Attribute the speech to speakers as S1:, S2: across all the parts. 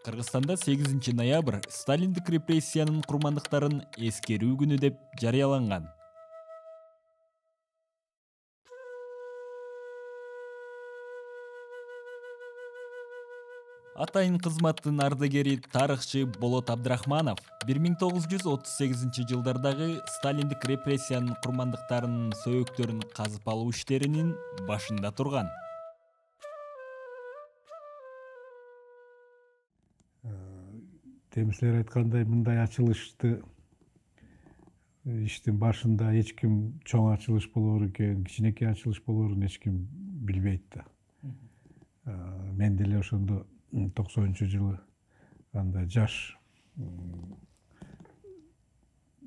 S1: Кыргызстанда 8 ноябрь Сталиндик репрессиянын курмандыктарын эскерүү күнү деп жарыяланган. Атайын кызматтын ардагери тарыхчы Болот Абдрахманов 1938 жылдардагы Сталиндик репрессиянын курмандыктарынын сөөктөрүн казып алуу иштеринин башында турган.
S2: Темислер айткандай, мындай ачылышты иштин башында эч ким чоң ачылыш болор экен, кичинекей ачылыш болорун эч ким билбейт да. Мен деле ошондо 90-жылы анда жаш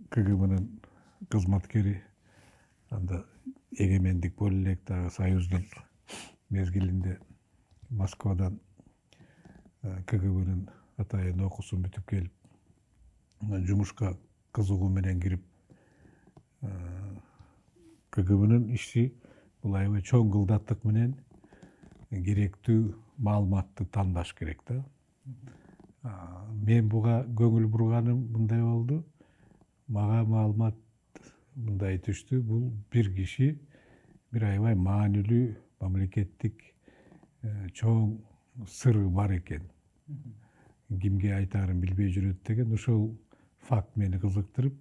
S2: КГБнын кызматкери, анда эгемендик боло элек дагы Союздун мезгилинде Москвадан КГБнын атайын окуусун бүтүп келип, жумушка кызыгуу менен кирип, КГБнын иши бул аябай чоң кылдаттык менен керектүү маалыматты тандаш керек да. Мен буга көңүл бурганым мындай болду. Мага маалымат мындай түштү. Бул бир киши бир аябай маанилүү мамлекеттик чоң сыры бар экен. Кимге айтаарын билбей жүрөт деген ошол факт мени кызыктырып,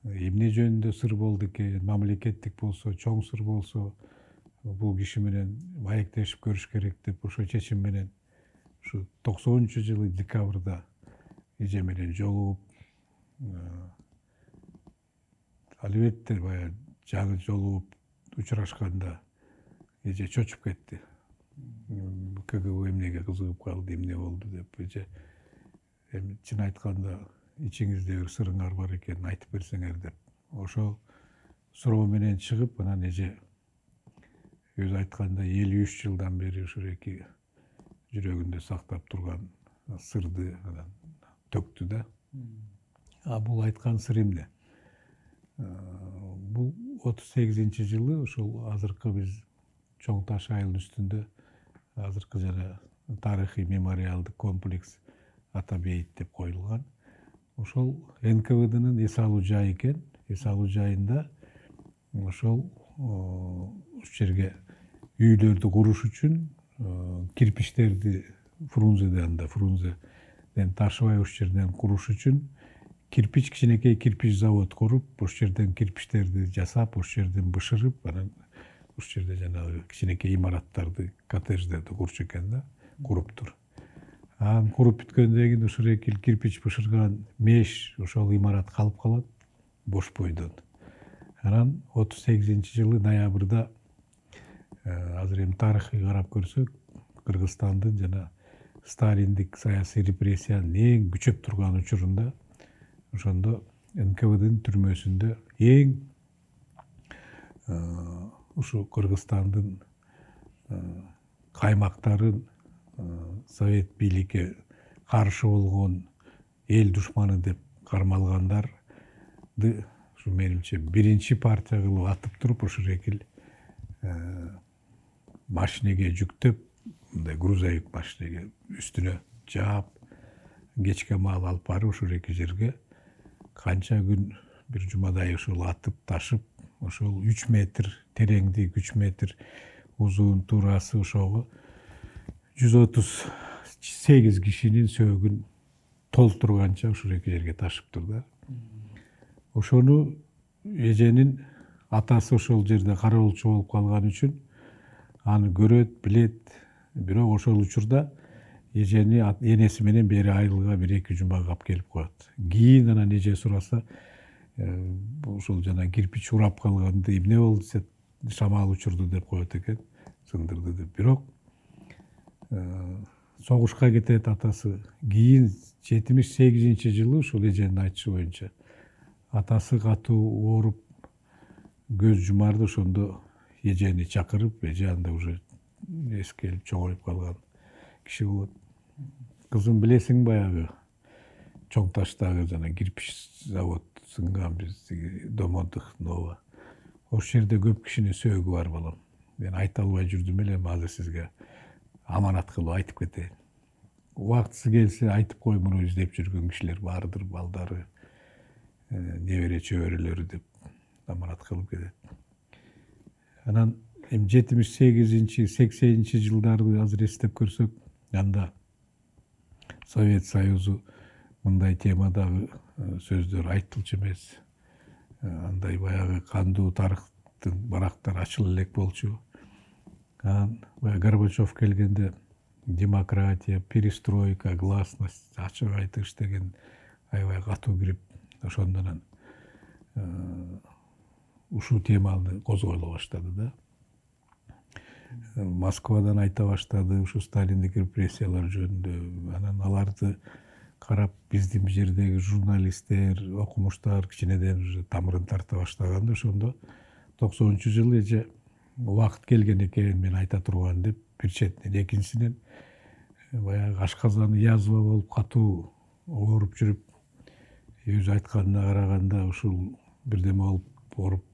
S2: эмне жөнүндө сыр болду экен, мамлекеттик болсо, чоң сыр болсо, бул киши менен маектешип көрүш керек деп ошо чечим менен ушу 90-жылы декабрда эже менен жолугуп, албетте баягы жаңы жолугуп учурашканда эже чочуп кетти. КГБ эмнеге кызыгып калды, эмне болду деп. Эже эми чын айтканда ичиңизде бир сырыңар бар экен, айтып берсеңер деп. Ошол суроо менен чыгып, анан эже өзү айтканда 53 жылдан бери ушул эки жүрөгүндө сактап турган сырды анан төктү да. Бул айткан сыр эмне? Бул 38-жылы ошол азыркы биз Чоң Таш айылынын үстүндө азыркы жана тарыхый мемориалдык комплекс Атабейит деп коюлган. Ошол НКВДнын эс алуу жайы экен. Эс алуу жайында ошол ушул жерге үйлөрдү куруш үчүн кирпичтерди Фрунзеден ташыбай ушул жерден куруш үчүн кичинекей кирпич завод куруп, ушул жерден кирпичтерди жасап, ушул жерден бышырып, анан ушул жерде жанагы кичинекей имараттарды, коттедждерди курчу экен да, куруптур. Анан куруп бүткөндөн кийин ушул кирпич бышырган меш ошол имарат калып калат бош бойдон. Анан 38-жылы ноябрда азыр эми тарыхый карап көрсөк, Кыргызстандын жана Сталиндик саясий репрессиянын эң күчөп турган учурунда, ошондо НКВДнын түрмөсүндө эң ушу Кыргызстандын каймактарын совет бийликке каршы болгон эл душманы деп кармалгандарды ушу менимче биринчи партия кылып атып туруп, ушул машинеге жүктөп, мындай грузовик машинеге үстүнө жаап, кечке маал алып барып ушул жерге канча күн бир жумадай ушул атып ташып, ошол 3 метр тереңдик, 3 метр узун туурасы ошого 138 кишинин сөөгүн толтурганча ушул жерге ташыптыр да. Ошону эженин атасы ошол жерде кароолчу болуп калган үчүн аны көрөт, билет. Бирок ошол учурда эжени энеси менен бери айылга 1-2 жумага алып келип коет. Кийин анан эже сураса, ошол жана кирпич урап калганды эмне болду десе, шамал учурду деп коет экен, сындырды деп. Бирок согушка кетет атасы. Кийин 78-жылы ушул эженин айтышы боюнча атасы катуу ооруп көз жумарды, ошондо эжени чакырып, эже анда уже эскелип чоңоюп калган киши болот. Кызым, билесиң баягы Чоң Таштагы жана кирпич завод сынган биз Домоддух Нова. Ошол жерде көп кишинин сөөгү бар балам. Мен айта албай жүрдүм эле, азыр сизге аманат кылып айтып кетейин. убактысы келсе айтып кой, муну издеп жүргөн кишилер бардыр, балдары, небере чөбөрөлөрү деп аманат кылып кетет. Анан эми 78-80 жылдарды азыр эстеп көрсөк, анда Совет Союзу мындай темадагы сөздөр айтылчу эмес. Андай баягы кандуу тарыхтын барактары ачыла элек болчу. Анан Горбачев келгенде демократия, перестройка, гласность, ачык айтыш деген аябай катуу кирип, ошондон ушул теманы козголо баштады да. Москвадан айта баштады ушу Сталиндик репрессиялар жөнүндө. Анан аларды карап биздин жердеги журналисттер, окумуштар кичинеден уже тамырын тарта баштаганда, ошондо 90-жылы эже убакыт келген экен мен айта турган деп бир четинен, экинчисинен баягы ашказаны язва болуп катуу ооруп жүрүп, өзү айтканына караганда ушул бирдеме болуп ооруп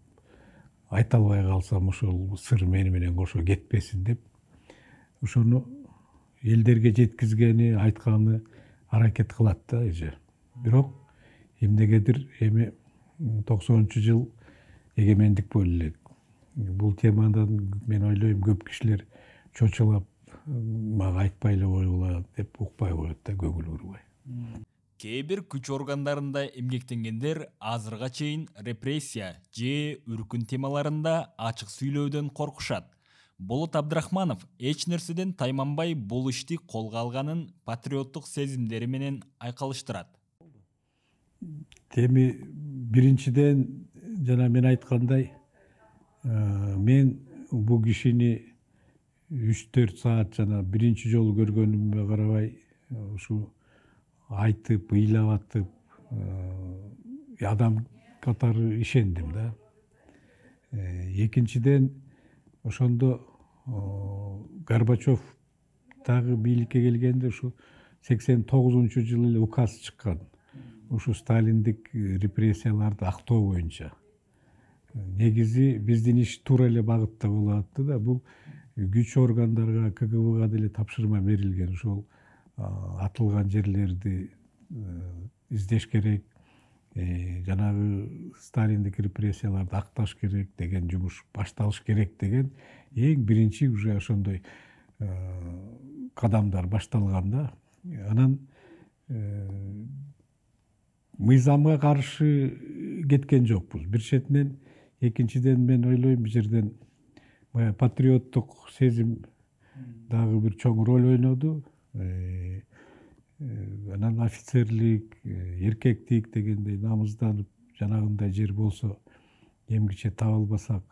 S2: айта албай калсам ошол сыр мени менен кошо кетпесин деп ошону элдерге жеткизгени, айтканы аракет кылат да эже. Бирок эмнегедир эми 90-жыл эгемендик боло элек. Бул темадан мен ойлойм көп кишилер чочулап мага айтпай эле койгула деп укпай коет да, көңүл бурбай.
S1: Кээ бир күч органдарында эмгектенгендер азырга чейин репрессия же үркүн темаларында ачык сүйлөөдөн коркушат. Болот Абдрахманов эч нерседен тайманбай бул ишти колго алганын патриоттук сезимдери менен айкалыштырат.
S2: Эми биринчиден жана мен айткандай, мен бул кишини 3-4 саат жана биринчи жолу көргөнүмө карабай ушу айтып, ыйлап атып, адам катары ишендим да. Экинчиден ошондо Горбачев дагы бийликке келгенде ушу 89-жылы эле указ чыккан. Ушу Сталиндик репрессияларды актоо боюнча. Негизи биздин иш туура эле багытта болуп атты да. Бул күч органдарга, КГБга деле тапшырма берилген. Ошол атылган жерлерди издеш керек, жанагы Сталиндик репрессияларды акташ керек деген жумуш башталыш керек деген эң биринчи уже ошондой кадамдар башталган да. Анан мыйзамга каршы кеткен жокпуз. Бир четинен, экинчиден мен ойлойм бул жерден баягы патриоттук сезим дагы бир чоң роль ойноду. Анан офицерлик, эркектик дегендей намызданып жанагындай жер болсо эмгиче табылбасак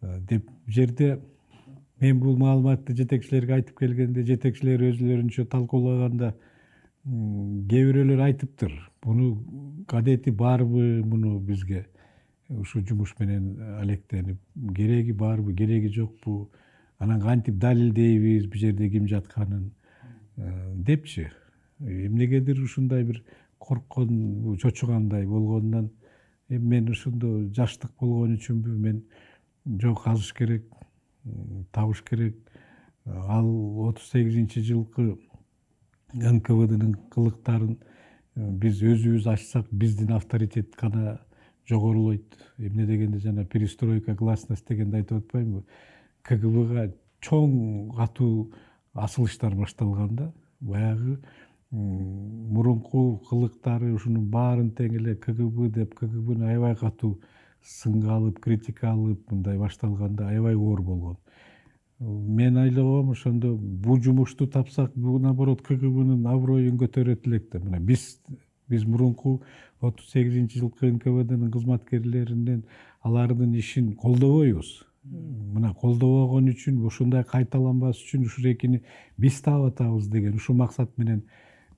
S2: деп жерде мен бул маалыматты жетекчилерге айтып келгенде, жетекчилер өзүлөрүнчө талкуулаганда кээ бирөөлөр айтыптыр. Буну кадети барбы, муну бизге ушу жумуш менен алектенип, кереги барбы, кереги жокпу, анан кантип далилдейбиз бул жерде ким жатканын депчи. Эмнегедир ушундай бир корккон, чочугандай болгондон мен ушундо жаштык болгон үчүнбү, мен жок, азыш керек, табыш керек. Ал 38-жылкы НКВДнын кылыктарын биз өзүбүз ачсак, биздин авторитет гана жогорулойт. Эмне дегенде жана перестройка, гласность дегенди айтып атпаймынбы? КГБга чоң катуу асылыштар башталган да. Баягы мурунку кылыктары ушунун баарын тең эле КГБ деп, КГБны аябай катуу сынга алып, критика алып, мындай башталганда аябай оор болгон. Мен ойлогом ошондо бул жумушту тапсак, бул наоборот КГБнын аброюн көтөрөт элек да. Мына биз мурунку 38-жылкы НКВДнын кызматкерлеринен алардын ишин колдобойбуз. Мына колдобогон үчүн, ушундай кайталанбас үчүн ушурекини биз таап атабыз деген ушу максат менен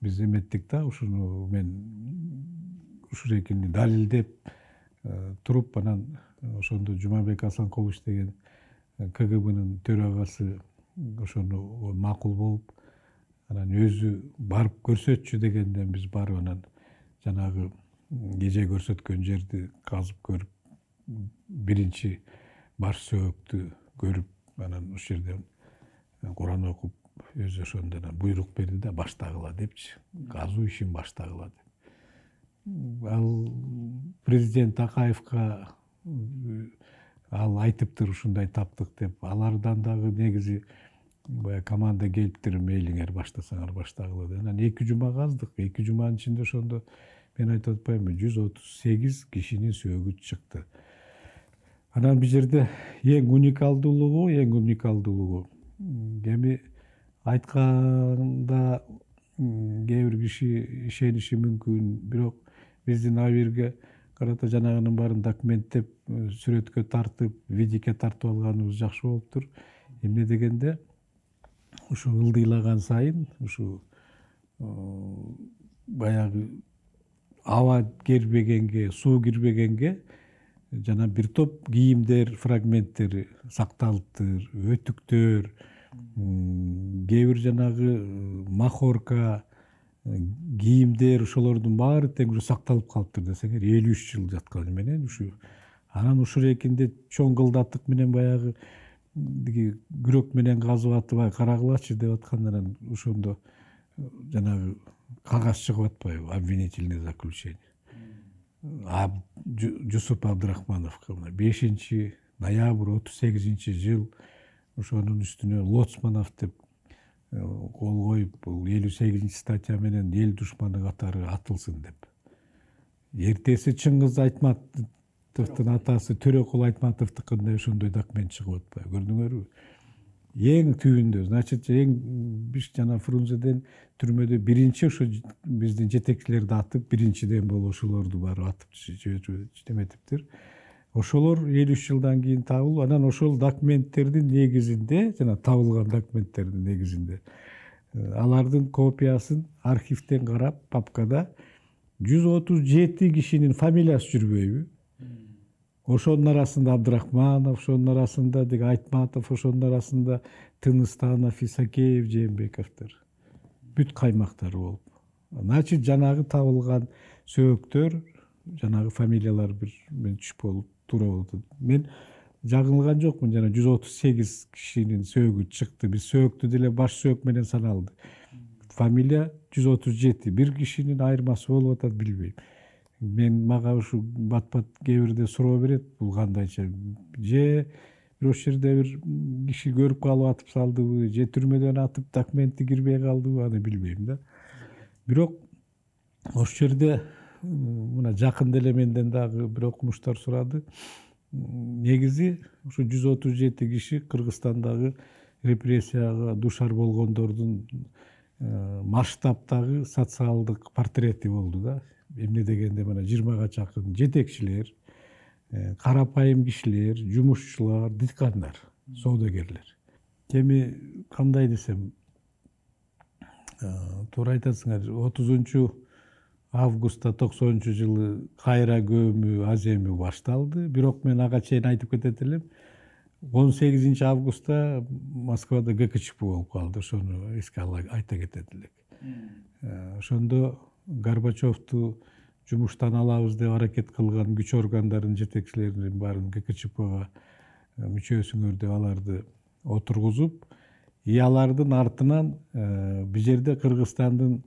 S2: биз эметтик да. Ушуну мен ушурекини далилдеп туруп, анан ошондо Жумабек Асанкулович деген КГБнын төрагасы ошону макул болуп, анан өзү барып көрсөтчү дегенден биз барып анан жанагы эже көрсөткөн жерди казып көрүп, биринчи баш сөөктү көрүп, анан ошол жерден Куран окуп өзү ошондон буйрук берди да баштагыла депчи, казуу ишин баштагыла деп. Ал президент Акаевка ал айтыптыр ушундай таптык деп, алардан дагы негизи баягы команда келиптир, мейлиңер баштасаңар баштагыла деп. Анан 2 жума каздык. 2 жуманын ичинде ошондо мен айтып атпаймынбы, 138 кишинин сөөгү чыкты. Анан бул жерде эң уникалдуулугу эми айтканда кээ бир киши ишениши мүмкүн, бирок биздин абийирге карата жанагынын баарын документтеп, сүрөткө тартып, видикке тартып алганыбыз жакшы болуптур. Эмне дегенде ушу ылдыйлаган сайын ушу баягы аба кирбегенге, суу кирбегенге жана бир топ кийимдер фрагменттери сакталыптыр, өтүктөр, кээ бир жанагы махорка кийимдер, ошолордун баары тең ушу сакталып калыптыр десеңер, 53 жыл жатканы менен ушу. Анан ушул экинде чоң кылдаттык менен баягы күрөк менен казып атып карагылачы деп аткандан ошондо жанагы кагаз чыгып атпайбы, обвинительное заключение. Жусуп Абдрахмановго 5 ноябрь 38 жыл ошонун үстүнө Лоцманов деп кол коюп, бул 58 статья менен эл душманы катары атылсын деп. Эртеси Чыңгыз Айтматовдун атасы Төрөкул Айтматовдукундай ошондой документ чыгып атпайбы, көрдүңөрбү? Эң түбүндө, значит, эң биш жана Фрунзеден түрмөдө биринчи ошо биздин жетекчилерди атып, биринчиден болуп ошолорду баары атып чечеметиптир. Ошолор 53 жылдан кийин табылып, анан ошол документтердин негизинде, жана табылган документтердин негизинде алардын копиясын архивден карап, папкада 137 кишинин фамилиясы жүрбөйбү? Ошонун арасында Абдрахманов, ошонун арасында деги Айтматов, ошонун арасында Тыныстанов, Исакеев, Жээнбековдор. Бүт каймактары болуп. Значит, жанагы табылган сөөктөр, жанагы фамилиялар бир мен түшүп болуп, туура болду. Мен жагылган жокмун, жана 138 кишинин сөөгү чыкты. Биз сөөктү деле баш сөөк менен саналды. Фамилия 137, бир кишинин айырмасы болуп атат, билбейм. Мен мага ушу бат-бат кээ бирде суроо берет, бул кандайча, же бир ошол жерде бир киши көрүп калып атып салдыбы, же түрмөдөн атып документи кирбей калдыбы, аны билбейм да. Бирок ошол жерде мына жакында эле менден дагы бир окумуштар сурады. Негизи ушу 137 киши Кыргызстандагы репрессияга душар болгондордун масштабтагы социалдык портрети болду да. Эмне дегенде мына 20га чакын жетекчилер, карапайым кишилер, жумушчулар, диткандар, соодагерлер. Эми кандай десем, туура айтасыңар, 30 августта 90 жылы кайра көмүү аземи башталды. Бирок мен ага чейин айтып кетет элем. 18 августта Москвада ГКЧП болуп калды. Ошону эске айта кетет элек. Ошондо Горбачевду жумуштан алабыз деп аракет кылган күч органдарынын жетекчилеринин баарын ГКЧПга мүчөсүңөр деп аларды отургузуп, алардын артынан бул жерде Кыргызстандын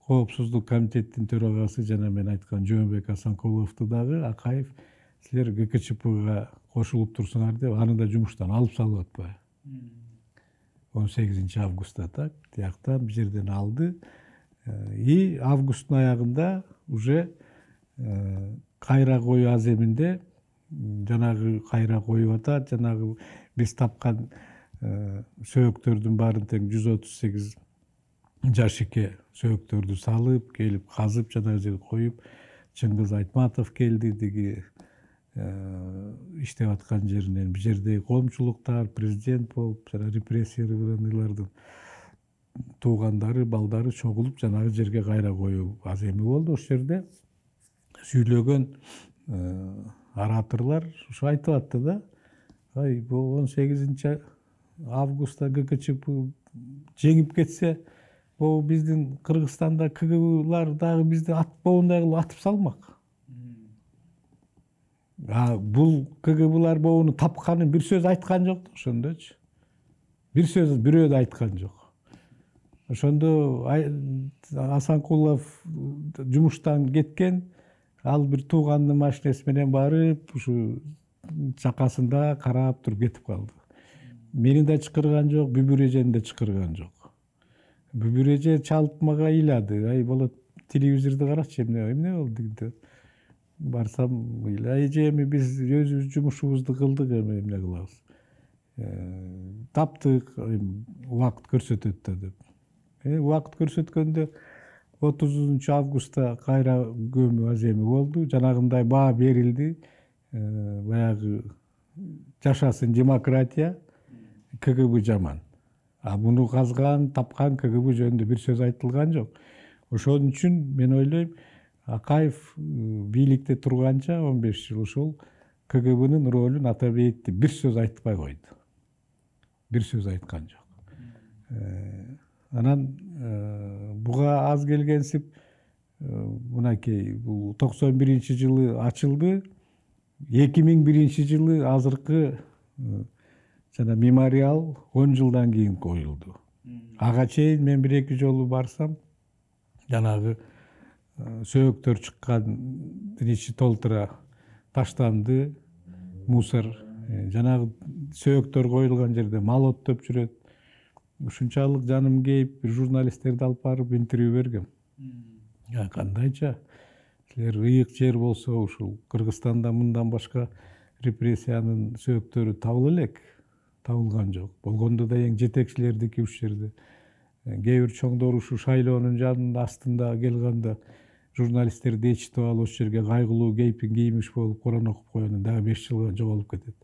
S2: Коопсуздук комитеттин төрагасы жана мен айткан Жөөнбек Асанкуловду дагы Акаев силер ГКЧПга кошулуп турсуңар деп аны да жумуштан алып салып атпайбы. 18 августта так, тияктан бул жерден алды. И августтун аягында уже кайра коюу аземинде жанагы кайра коюп атат, жанагы биз тапкан сөөктөрдүн баарын тең 138 жашикке сөөктөрдү салып, келип казып, жанагы жерге коюп, Чыңгыз Айтматов келди, деги иштеп аткан жеринен бул жердеги коомчулуктар, президент болуп, жана репрессиялардын туугандары, балдары чогулуп, жанагы жерге кайра коюу аземи болду. Ошол жерде сүйлөгөн ораторлор ушу айтып атты да, бул 18 августта ГКЧП жеңип кетсе, бул биздин Кыргызстанда КГБлар дагы бизди боундай кылып атып салмак. Бул КГБлар боону тапканын бир сөз айткан жок да ошондочу. Бир сөз бирөө да айткан жок. Ошондо Асанкулов жумуштан кеткен, ал бир тууганынын машинеси менен барып ушу чакасында карап туруп кетип калды. Мени да чакырган жок, Бүбүр эжени да чакырган жок. Бүбүр эже чалып мага ыйлады: "Ай болот, телевизорду карачы, эмне болду?" деп. Барсам, эже эми биз өзүбүз жумушубузду кылдык, эми эмне кылабыз? Таптык, убакыт көрсөтөт да деп. Убакыт көрсөткөндө 30 августта кайра көмүү аземи болду. Жанагындай баа берилди. Баягы жашасын демократия, КГБ жаман. Муну казган, тапкан КГБ жөнүндө бир сөз айтылган жок. Ошон үчүн мен ойлойм, Акаев бийликте турганча 15 жыл ошол КГБнын ролун Атабейтти бир сөз айтпай койду. Бир сөз айткан жок. Анан буга аз келгенсип, мынакей бул 91-жылы ачылды. 2001 жылы азыркы жана мемориал 10 жылдан кийин коюлду. Ага чейин мен 1-2 жолу барсам, жанагы сөөктөр чыккан ичи толтура таштанды, мусор, жанагы сөөктөр коюлган жерде мал оттоп жүрөт. Ушунчалык жаным кейип, журналисттерди алып барып интервью бергем. Кандайча? Силер ыйык жер болсо, ушул Кыргызстанда мындан башка репрессиянын сөөктөрү табыла элек. Табылган жок. Болгондо да эң жетекчилердики ушул жерде. Кээ бир чоңдор ушу шайлоонун жанында астында келгенде журналисттерди ичитип алып ошол жерге кайгылуу кейпин киймиш болуп Куран окуп койгондон дагы 5 жылга жоголуп кетет.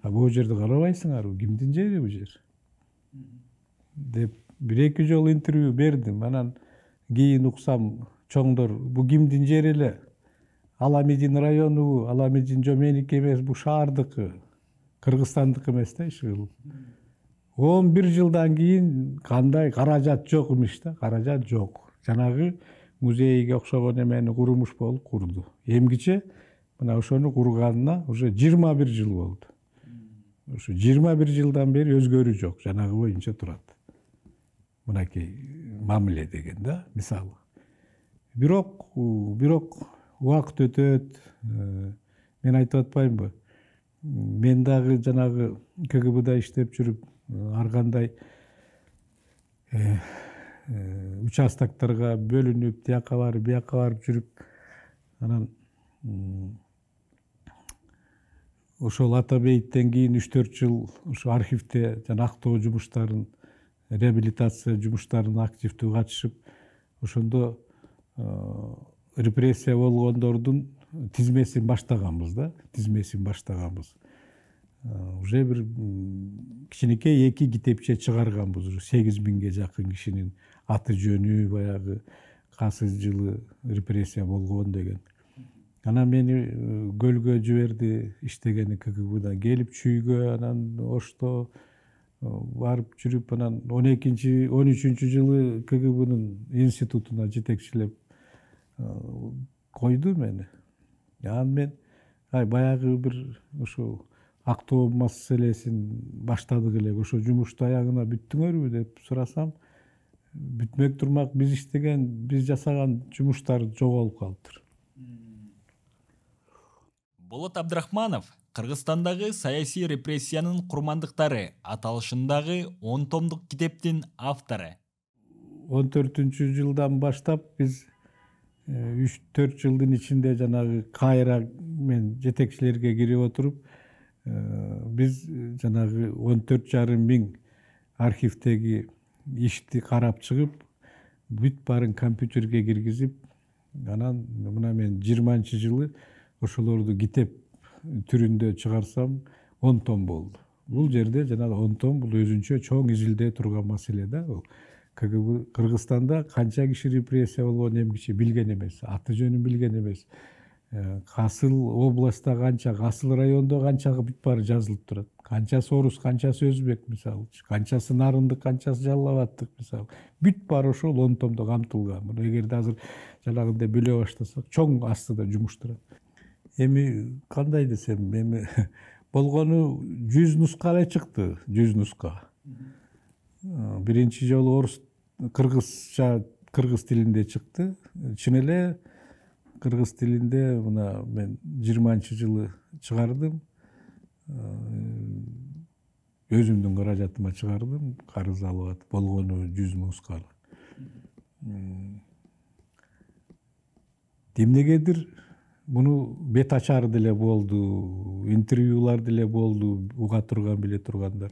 S2: Бул жерди карабайсыңарбы? Кимдин жери бул жер? Деп 1-2 жолу интервью бердим. Анан кийин уксам, чоңдор, бул кимдин жери эле? Аламедин районубу? Аламедин жо меники эмес, бул шаардыкы. Кыргызстандыкы эмес да иши. 11 жылдан кийин кандай каражат жок имиш да, каражат жок. Жанагы музейге окшогон эмени курмуш болуп курду. Эмгиче мына ошону курганына уже 21 жыл болду. Ушу 21 жылдан бери өзгөрүү жок, жанагы боюнча турат. Мынакей мамиле деген да, мисалы. Бирок убакыт өтөт. Мен айтып атпаймынбы? Мен дагы жанагы КГБда иштеп жүрүп, ар кандай участоктарга бөлүнүп, тияка барып, бияка барып жүрүп, анан ошол Атабейттен кийин 3-4 жыл ушу архивде жана актоо жумуштарын, реабилитация жумуштарына активдүү катышып, ошондо репрессия болгондордун тизмесин баштаганбыз да, Уже бир кичинекей 2 китепче чыгарганбыз, уже 8000ге жакын кишинин аты жөнү, баягы кайсы жылы репрессия болгон деген. Анан мени көлгө жиберди, иштегени КГБда келип чүйгө, анан Ошто барып жүрүп, анан 13 жылы КГБнын институтуна жетекчилеп койду мени. Анан мен баягы бир ошо актоо маселесин баштадык элек, ошо жумушту аягына бүттүңөрбү деп сурасам, бүтмөк турмак биз жасаган жумуштар жоголуп калыптыр.
S1: Болот Абдрахманов Кыргызстандагы саясий репрессиянын курмандыктары аталышындагы 10 томдук китептин автору.
S2: 14-жылдан баштап биз 3-4 жылдын ичинде жанагы кайра мен жетекчилерге кирип отуруп, биз жанагы 14,5 миң архивдеги ишти карап чыгып, бүт баарын компьютерге киргизип, анан мына мен 20-жылы ошолорду китеп түрүндө чыгарсам 10 том болду. Бул жерде жанагы 10 том бул өзүнчө чоң изилдөө турган маселе да. КГБ Кыргызстанда канча киши репрессия болгон эмгиче билген эмес, аты жөнүн билген эмес. Касыл областта канча, Касыл райондо канча бүт баары жазылып турат. Канчасы орус, канчасы өзбек мисалы, канчасы нарындык, канчасы жалал абадтык мисалы. Бүт баары ошол 10 томдо камтылган. Муну эгерде азыр жанагындай бөлө баштасак, чоң астыда жумуш турат. Эми кандай десем, эми болгону 100 нуска эле чыкты, 100 нуска. Биринчи жолу орус кыргызча, кыргыз тилинде чыкты. Чын эле кыргыз тилинде мына мен 20-жылы чыгардым. Өзүмдүн каражатыма чыгардым. Карыз алып атып болгону 100 нусканы. Эмнегедир буну бет ачар деле болду, интервьюлар деле болду, уга турган, биле тургандар.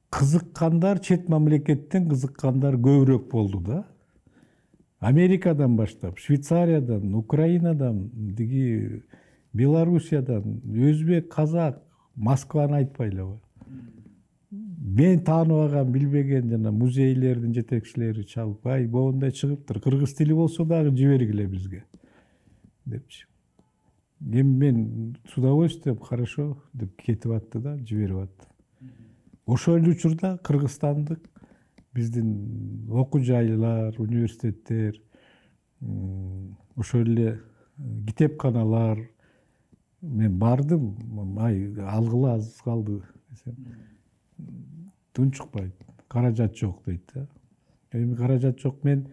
S2: Кызыккандар, чет мамлекеттен кызыккандар көбүрөөк болду да. Америкадан баштап, Швейцариядан, Украинадан, Белоруссиядан, өзбек, казак, Москваны айтпайлабы. Мен тааныбаган, билбеген жана музейлердин жетекчилери чалып, ай, моундай чыгыптыр, кыргыз тили болсо дагы жибергиле бизге депчи. Эми мен с удовольствием, хорошо деп кетип атты да, жиберип атты. Ошол эле учурда кыргызстандык биздин окуу жайлар, университеттер, ошол эле китепканалар, мен бардым, ай, алгыла аз калды десем, тунчукпайт, каражат жок дейт да. Эми каражат жок, мен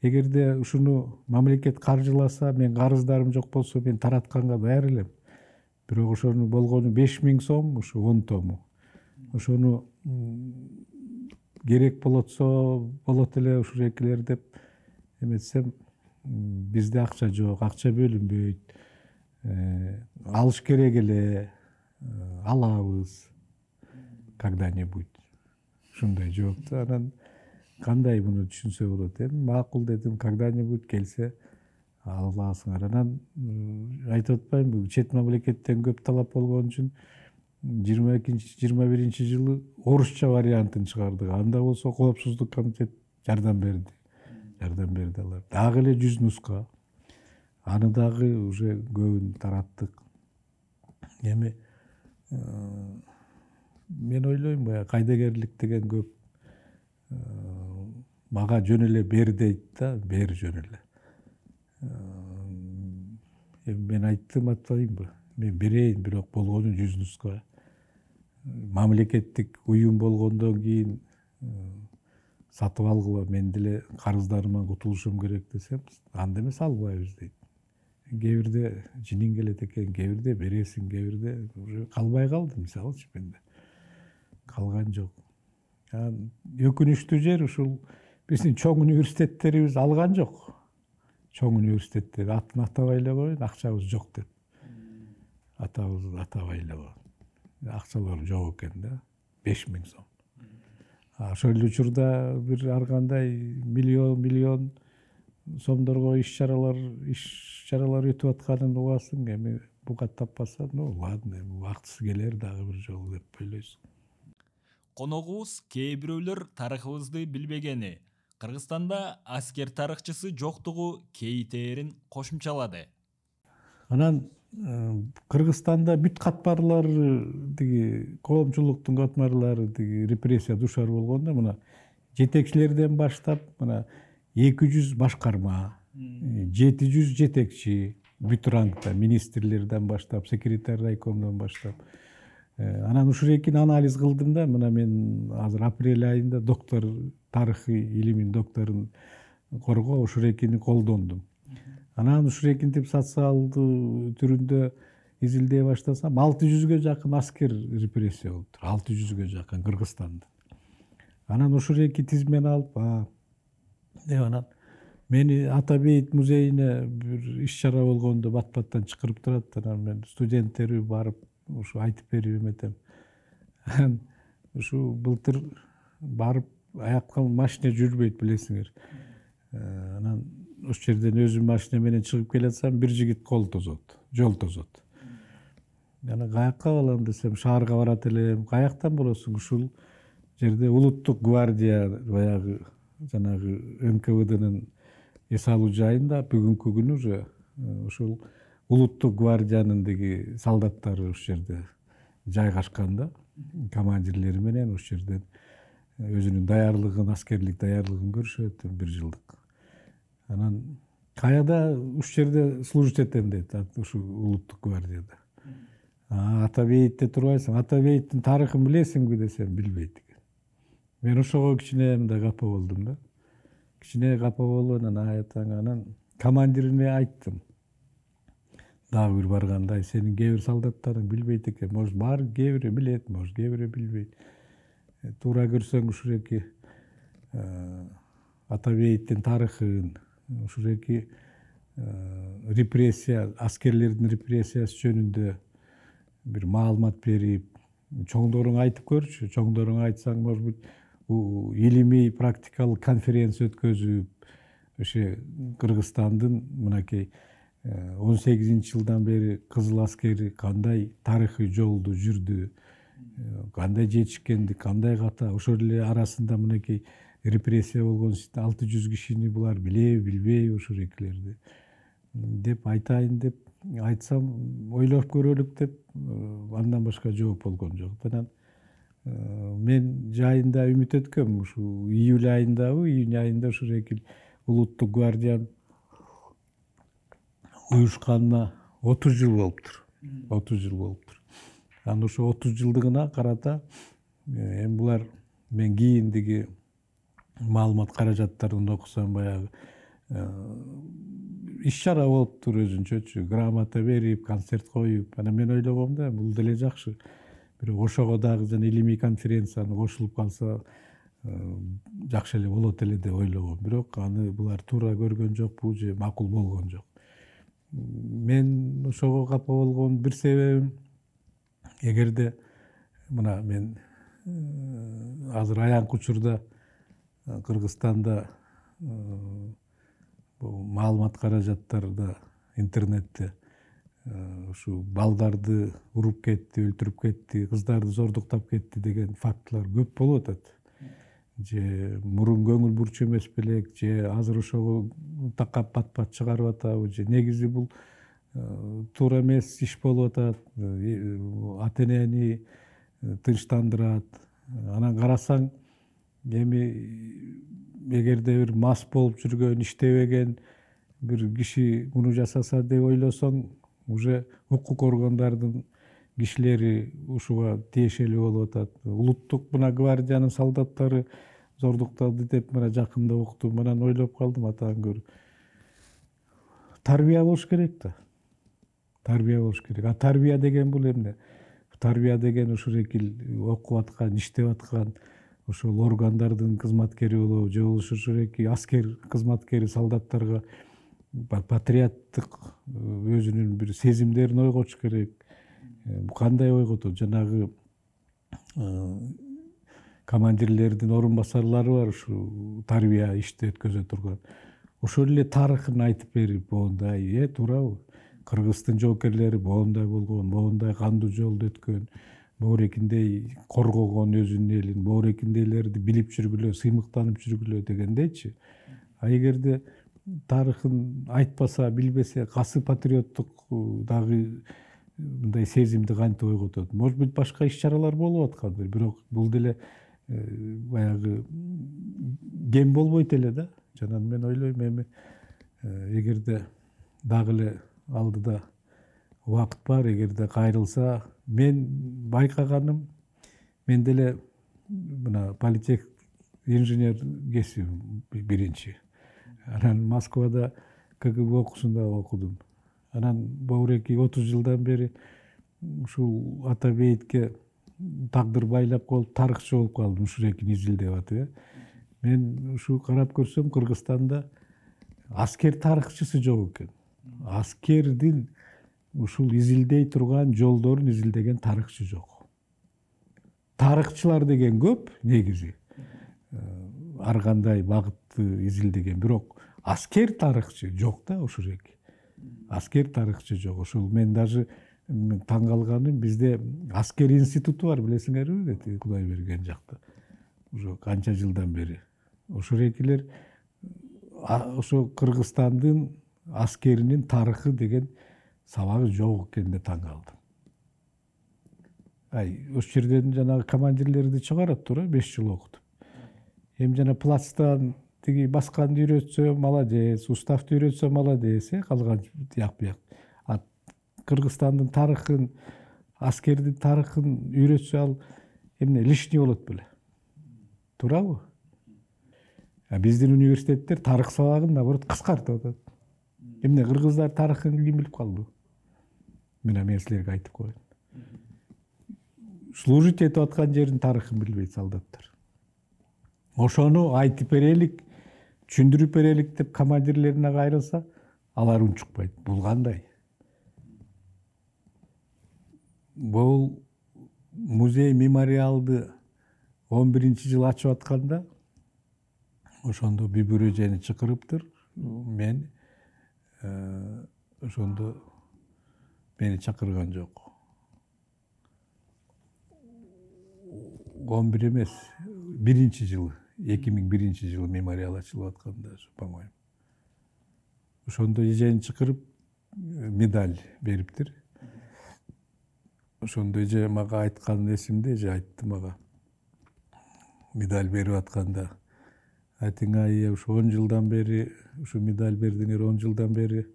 S2: эгерде ушуну мамлекет каржыласа, мен карыздарым жок болсо, мен таратканга даяр элем. Бирок ошону болгону 5000 сом, ушу 10 тому. Ошону керек болот эле ушурекилер деп эметсем, бизде акча жок, акча бөлүнбөйт. Алыш керек эле, алабыз когда-нибудь. Ушундай жоопту. Анан кандай муну түшүнсө болот? Эми макул дедим, когда-нибудь келсе аласыңар. Анан айтып атпаймынбы, чет мамлекеттен көп талап болгон үчүн 22-21 жылы орусча вариантын чыгардык. Анда болсо коопсуздук комитет жардам берди. Жардам берди алар. Дагы эле 100 нуска. Аны дагы уже көбүн тараттык. Эми мен ойлойм, кайдыгерлик деген көп. Мага жөн эле бер дейт да, бер жөн эле. Эми мен айттым, атпайымбы? Мен берейин, бирок болгону 100 нуска. Мамлекеттик уюм болгондон кийин сатып алгыла, мен деле карыздарыман кутулушум керек десем, анда эмес албайбыз дейт. Кээ бирде жиниң келет экен, кээ бирде бересиң, кээ бирде уже калбай калды, мисалычы менде. Калган жок. Өкүнүчтүү жер ушул биздин чоң университеттерибиз алган жок. Чоң университеттер атын атабай эле коюн, акчабыз жок деп. Атабызды атабай эле коюн. Акчалар жок экен да, 5000 сом. Ошол эле учурда бир ар кандай миллион сомдорго иш-чаралар өтүп атканын угасың. Эми буга таппаса, ну ладно, убактысы келер дагы бир жолу деп ойлойсуң.
S1: Коногубуз кээ бирөөлөр тарыхыбызды билбегени, Кыргызстанда аскер тарыхчысы жоктугу кейтерин кошумчалады.
S2: Анан Кыргызстанда бүт катмарлары, коомчулуктун катмарлары репрессия душар болгондо, мына жетекчилерден баштап, мына 200 башкарма, 700 жетекчи, бүт рангда, министрлерден баштап, секретарь райкомдон баштап. Анан ушурекин анализ кылдым да, мына мен азыр апрель айында доктор, тарыхый илимин докторун коргоо ушурекини колдондум. Анан ушурекинтип социалдуу түрүндө изилдей баштасам, 600-ге жакын аскер репрессия болуптур. 600-ге жакын Кыргызстанда. Анан ушуреки тизмен алып, анан мени Атабейт музейине бир иш-чара болгондо бат-баттан чакырып турат. Анан мен студенттери барып, ушу айтып берип эметем. Ушу былтыр барып, аякка машина жүрбөйт, билесиңер. Анан ошол жерден өзүм машина менен чыгып келатсам, бир жигит жол тозот. Анан каякка балам десем, шаарга барат элем. Каяктан болосуң? Ушул жерде улуттук гвардия, баягы жанагы НКВДнын эс алуу жайында бүгүнкү күнү уже ушул улуттук гвардиянын солдаттары ушул жерде жайгашкан да, командирлери менен ушул жерден өзүнүн даярлыгын, аскерлик даярлыгын көрүшөт, 1 жылдык. Анан каяда ушул жерде служить этем дейт, ушул улуттук гвардияда. Атабейитте турбайсың, Атабейиттин тарыхын билесиңби десем, билбейт экен. Мен ошого кичине мындай капа болдум да. Кичине капа болуп анан командирине айттым. Дагы бир барганда, сенин кээ бир солдаттарың билбейт экен. Может, бар кээ бири билет, может, кээ бири билбейт. Туура көрсөң ушуреки ата бейиттин тарыхын, ушуреки репрессия, аскерлердин репрессиясы жөнүндө бир маалымат берип, чоңдоруң айтып көрчү. Чоңдоруң айтсаң, может быть, илимий практикалык конференция өткөзүп, ошо Кыргызстандын мынакей 18-жылдан бери Кызыл аскери кандай тарыхый жолду жүрдү, кандай жетишкенди, кандай ката, ошол эле арасында мынакей репрессия болгон 600 кишини булар билеби, билбейби ушурекилерди деп айтайын деп айтсам, ойлоп көрөлүк деп, андан башка жооп болгон жок. Анан мен жайында үмүт эткөм, ушу июль айында ушурекил улуттук гвардиянын уюшканына 30 жыл болуптур. 30 жыл болуптур. Анан ошо 30 жылдыгына карата эми булар мен кийиндиги маалымат каражаттарын окусам баягы иш-чара болуптур өзүнчөчү, грамота берип, концерт коюп. Анан мен ойлогом да, бул деле жакшы. Бирок ошого дагы жана илимий конференцияны кошулуп калса жакшы эле болот эле деп ойлогом. Бирок аны булар туура көргөн жокпу же макул болгон жок. Мен ошого капа болгон бир себебим, эгерде мына мен азыр аянкы учурда Кыргызстанда маалымат каражаттарда интернетте ушу балдарды уруп кетти, өлтүрүп кетти, кыздарды зордуктап кетти деген фактылар көп болуп атат. Же мурун көңүл бурчу эмес белек, же азыр ошого такап пат чыгарып атабы, же негизи бул туура эмес иш болуп атат, ата энени тынчтандырат. Анан карасаң, эми эгерде бир мас болуп жүргөн, иштебеген бир киши муну жасаса деп ойлосоң, уже укук органдардын кишилери ушуга тиешелүү болуп атат. Улуттук мына гвардиянын солдаттары зордукталды деп мына жакында уктум. Анан ойлоп калдым, атаң көр. Тарбия болуш керек да. Тарбия болуш керек. А тарбия деген бул эмне? Тарбия деген ушурекил окуп аткан, иштеп аткан ошол органдардын кызматкери болобу, же болбосо ушуреки аскер кызматкери солдаттарга патриоттук өзүнүн бир сезимдерин ойготуш керек. Кандай ойготот? Жанагы командирлердин орун басарлары бар, ушу тарбия ишти өткөзө турган. Ошол эле тарыхын айтып берип, моундай, туурабы? Кыргыздын жоокерлери моундай болгон, моундай кандуу жолду өткөн, моорекиндей коргогон өзүнүн элин, моорекиндейлерди билип жүргүлө, сыймыктанып жүргүлө дегендейчи. А эгерде тарыхын айтпаса, билбесе, касы патриоттук дагы мындай сезимди кантип ойготот? Может быть, башка иш-чаралар болуп аткандыр, бирок бул деле баягы кем болбойт эле да. Жанан мен ойлойм, эми эгерде дагы эле алдыда убакыт бар, эгерде кайрылса, мен байкаганым, мен деле мына политех инженер кесибим биринчи. Анан Москвада КГБ окуусунда окудум. Анан боуреки 30 жылдан бери ушул ата бейитке тагдыр байлап калып, тарыхчы болуп калдым, ушурекин изилдеп атып. Мен ушу карап көрсөм, Кыргызстанда аскер тарыхчысы жок экен. Аскердин ушул изилдей турган жолдорун изилдеген тарыхчы жок. Тарыхчылар деген көп негизи. Ар кандай багытты изилдеген, бирок аскер тарыхчы жок да ушуреки. Аскер тарыхчы жок. Ошол мен даже таң калганым, бизде аскер институту бар, билесиңерби, дети Кудайберген жакта. Уже канча жылдан бери. Ошурекилер ошо Кыргызстандын аскеринин тарыхы деген сабагы жок экенин таң калдым. Ошол жерден жанагы командирлерди чыгарат тура 5 жыл окутуп. Эми жана плацтан тиги басканды үйрөтсө молодец, уставды үйрөтсө молодец, калган тияк-бияк. А Кыргызстандын тарыхын, аскердин тарыхын үйрөтсө ал эмне лишний болот беле. туурабы? Биздин университеттер тарых сабагын наоборот кыскартып атат. Эмне кыргыздар тарыхын ким билип калды? Мен силерге айтып коеюн. Служить этип аткан жердин тарыхын билбейт солдаттар. Ошону айтып берелик, түшүндүрүп берелик деп командирлерине кайрылса, алар унчукпайт. Бул кандай? Бул музей мемориалды 11-жыл ачып атканда, ошондо Бүбүр эжени чакырыптыр. Мен ошондо мени чакырган жок. 11 эмес, 1-жылы, 2001-жылы мемориал ачылып атканда, по-моему. Ошондо эжени чакырып медаль бериптир. Ошондо эже мага айткан эсимде, эже айтты мага. Медаль берип атканда, айтыңа ушу 10 жылдан бери, ушу медаль бердиңер 10 жылдан бери,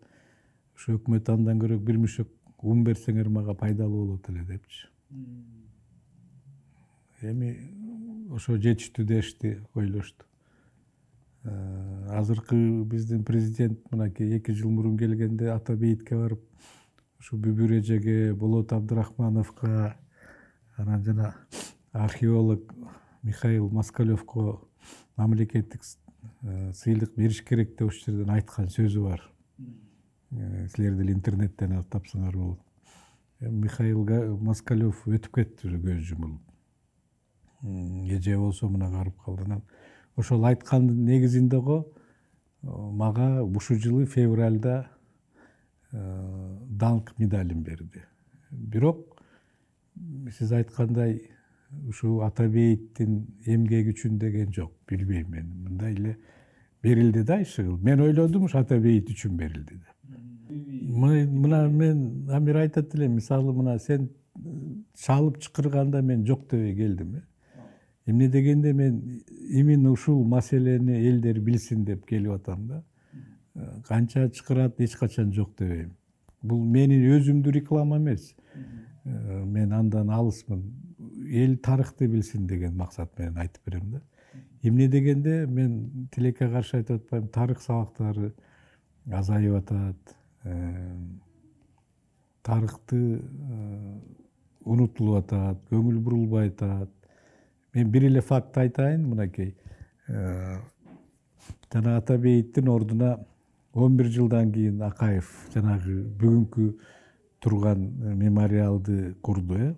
S2: ушу өкмөт андан көрө бир мүшөк ун берсеңер мага пайдалуу болот эле депчи. Эми ошо жетиштүү дешти, ойлошту. Азыркы биздин президент мынакей 2 жыл мурун келгенде Ата бейитке барып, ушу Бүбүр эжеге, Болот Абдрахмановго, анан жана археолог Михаил Москалевко мамлекеттик сыйлык бериш керек деп ошол жерден айткан сөзү бар. Силер деле интернеттен алып тапсаңар болот. Михаил Москалев өтүп кетти көз жумулуп. Эже болсо мына карып калды. Ошол айткандын негизинде мага ушул жылы февралда даңк медалин берди. Бирок сиз айткандай ушул Ата бейиттин эмгеги үчүн деген жок, билбейм мен. Мындай эле берилди да иши. Мен ойлодум ушу Ата бейит үчүн берилди деп. Мына мен Амир айтат элем, мисалы мына сен чалып чакырганда мен жок дебей келдим. Эмне дегенде мен именно ушул маселени элдер билсин деп келип атам да. Канча чакырат эч качан жок дебейм. Бул менин өзүмдүн реклама эмес. Мен андан алысмын. Эл тарыхты билсин деген максат менен айтып берем да. Эмне дегенде мен тилекке каршы айтып атпайм, тарых сабактары азайып атат. Тарыхты унутулуп атат, көңүл бурулбай атат. Мен бир эле факт айтайын, мынакей. Жана Ата бейиттин ордуна 11 жылдан кийин Акаев жанагы бүгүнкү турган мемориалды курду.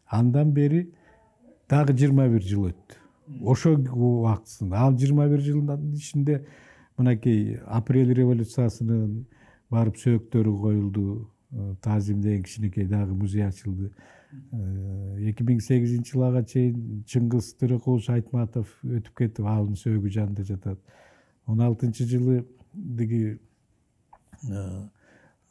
S2: Андан бери дагы 21 жыл өттү. Ошо убактысында, ал 21 жылдын ичинде мынакей апрель революциясынын барып сөөктөрү коюлду, Тазим деген кичинекей дагы музей ачылды. 2008 жылга чейин Чыңгыз Төрөкулович Айтматов өтүп кетип, алынын сөөгү жанында жатат. 16 жылы деги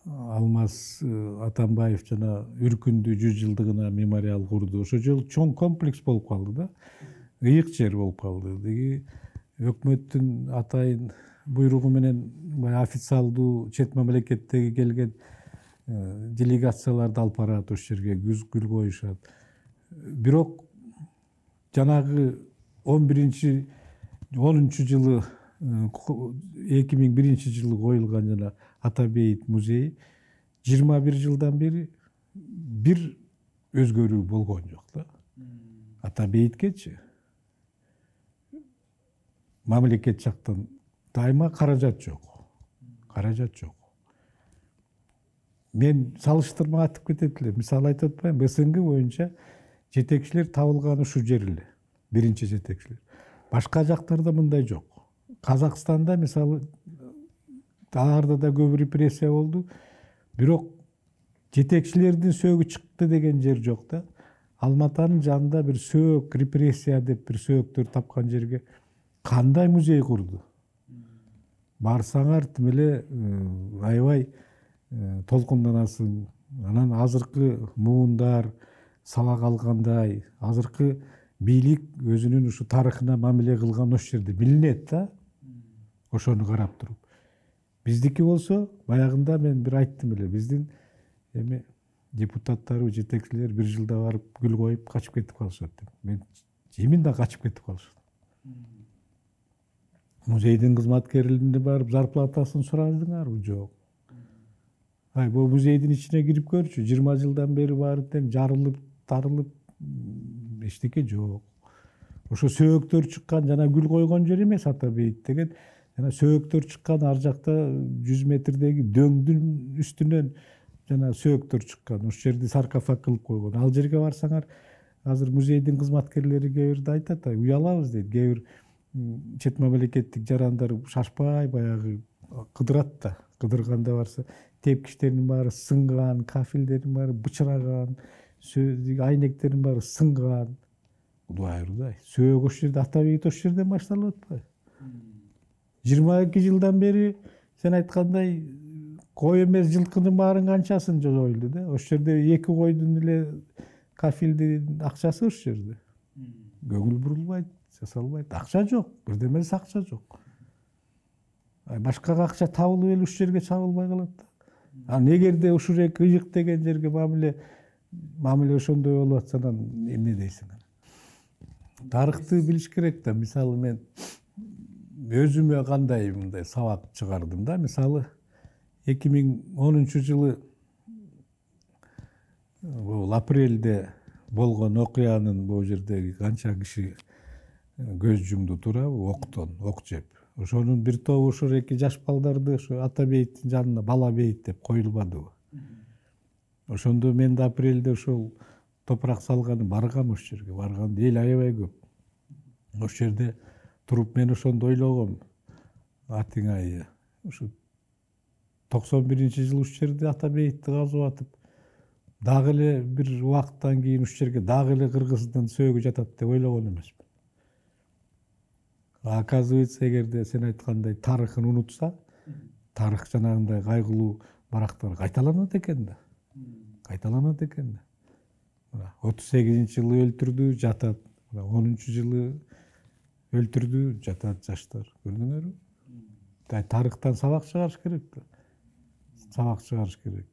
S2: Алмаз Атамбаев жана Үркүндү 100 жылдыгына мемориал курду. Ошол жолу чоң комплекс болуп калды да. Ыйык жер болуп калды. Деги өкмөттүн атайын буйругу менен официалдуу чет мамлекеттеги келген делегацияларды алып барат ошол жерге, гүл коюшат. Бирок жанагы 10 жылы 2001 жылы коюлган жана Ата бейит музейи 21 жылдан бери бир өзгөрүү болгон жок да. Ата бейиткечи мамлекет жактан дайыма каражат жок. Мен салыштырма атып кетет эле. Мисалы айтып атпайм, БСНГ боюнча жетекчилер табылган ушул жер эле. Биринчи жетекчилер. Башка жактарда мындай жок. Казакстанда мисалы аларда да көп репрессия болду. Бирок жетекчилердин сөөгү чыкты деген жер жок да. Алматанын жанында бир сөөк репрессия деп бир сөөктөр тапкан жерге кандай музей курду? Барсаңар тим эле аябай толкунданасың. Анан азыркы муундар сабак алгандай, азыркы бийлик өзүнүн ушу тарыхына мамиле кылган ошол жерде билинет да. Ошону карап туруп. Биздики болсо, баягында мен бир айттым эле, биздин эми депутаттары, жетекчилер бир жылда барып гүл коюп качып кетип калышат деп. Мен именно качып кетип калышат. Музейдин кызматкерлерине барып зарплатасын сурадыңарбы? Жок. Бул музейдин ичине кирип көрчү. 20 жылдан бери баары тең жарылып, тарылып эчтеке жок. Ошо сөөктөр чыккан, жана гүл койгон жер эмес Ата бейит деген. Жана сөөктөр чыккан ар жакта 100 метрдеги дөңдүн үстүнөн жана сөөктөр чыккан. Ошол жерди саркофаг кылып койгон. Ал жерге барсаңар, азыр музейдин кызматкерлери кээ бирде айтат, уялабыз дейт. Кээ бир чет мамлекеттик жарандар шашпай баягы кыдырат да. Кыдырганда барса, тепкичтердин баары сынган, кафелдердин баары бычыраган, айнектердин баары сынган. Кудайырдай. Сөөк ошол жерде, Ата бейит ошол жерден башталып атпайбы? 22 жылдан бери сен айткандай кой эмес жылкынын баарын канчасын жойлду да. Ошол жерде 2 койдун эле кафелдин акчасы ошол жерде. Көңүл бурулбайт, жасалбайт. Акча жок, бирдемеси акча жок. Башкага акча табылып эле ушул жерге чабылбай калат да. Эгерде ушурек ыйык деген жерге мамиле ошондой болуп атса, анан эмне дейсиң? Тарыхты билиш керек да. Мисалы мен өзүмө кандай мындай сабак чыгардым да. Мисалы 2010 жылы бул апрелде болгон окуянын бул жердеги канча киши көз жумду туурабы, октон, ок жеп. Ошонун бир тобу ошо эки жаш балдарды ошо Ата бейиттин жанына бала бейит деп коюлбадыбы? Ошондо мен да апрелде ошол топурак салганы баргам, ошол жерге барганда эл аябай көп. Ошол жерде туруп мен ошондо ойлогом, атыңай, ушу 91-жылы ушул жерде Ата бейитти казып атып, дагы эле бир убакыттан кийин ушул жерге дагы эле кыргыздын сөөгү жатат деп ойлогон эмесмин. Оказывается, эгерде сен айткандай тарыхын унутса, тарых жанагындай кайгылуу барактар кайталанат экен да. Кайталанат экен да. 38-жылы өлтүрдү, жатат. 10-жылы өлтүрдү, жатат жаштар. Көрдүңөрбү? Тарыхтан сабак чыгарыш керек да. Сабак чыгарыш керек.